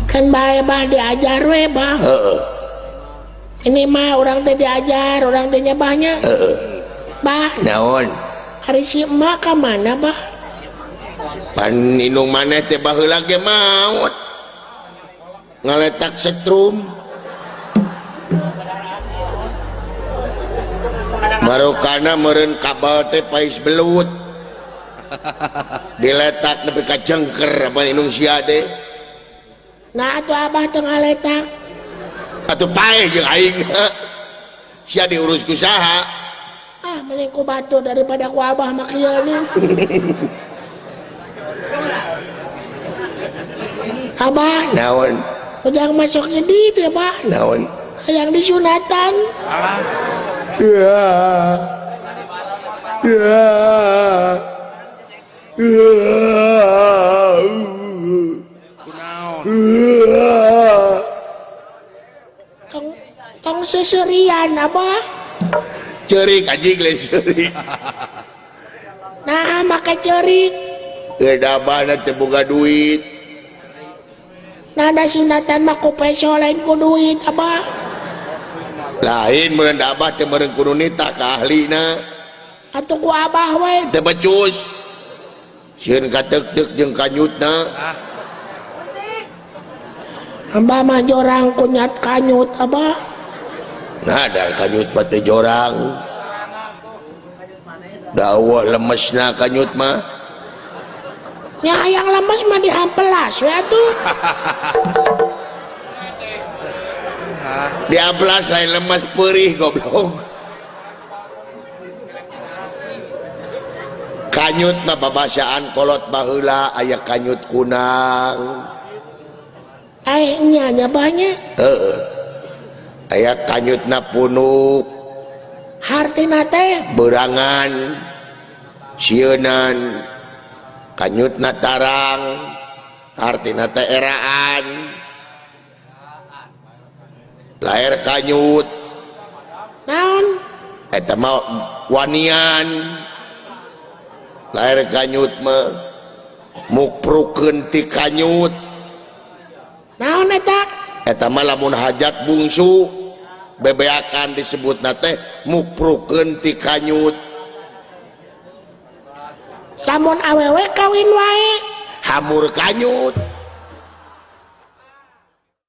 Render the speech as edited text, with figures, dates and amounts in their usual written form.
kan bae bah diajar we bah. Ini mah orang teh diajar, orang teh nyabahnya. Bah, naon hari si emak ka mana bah? pan inung maneh teh baheula ge maot ngaletak setrum marokana meureun kabel teh pais belut diletak nepi ka jengker apa inung sia teh. Nah atuh abah teu ngaletak. Atuh paeh jeung aing sia diurus ku saha? Ah mending ku batur daripada ku abah mah kieu nih. Abah Naon? ujang masuknya di itu ya bah. Naon? Yang disunatan. Ya. Ya. Tong seserian abah. Cerik anjing lain cerik. Nah make cerik. Kedabana teu boga duit. Nada sunatan mah ku peso lain ku duit abah. Lain meureun da abah teh meureun kudu nita ka ahlina. Atuh ku abah we. Teu becus. Sieun kateuk-teuk jeung kanyutna. Abah mah jorang kunyat kanyut abah. Nah da kanyut mah teh jorang. Dawa lemesna kanyut mah. Nya hayang lemes mah dihampelas we atuh. Diamplas lain lemes perih goblok. Kanyut mah babasaan kolot baheula aya kanyut kunang. Nya banyak. Aya kanyutna punuk. Hartina teh Berangan. Sieunan. Kanyutna tarang. Hartina teh eraan. Lair kanyut. naon? Eta mah wanian. Lair kanyut mah mukprukeun ti kanyut. Naon eta? Eta mah lamun hajat bungsu bebeakan disebutna teh mukprukeun ti kanyut. Lamun awewe kawin wae Hamur kanyut.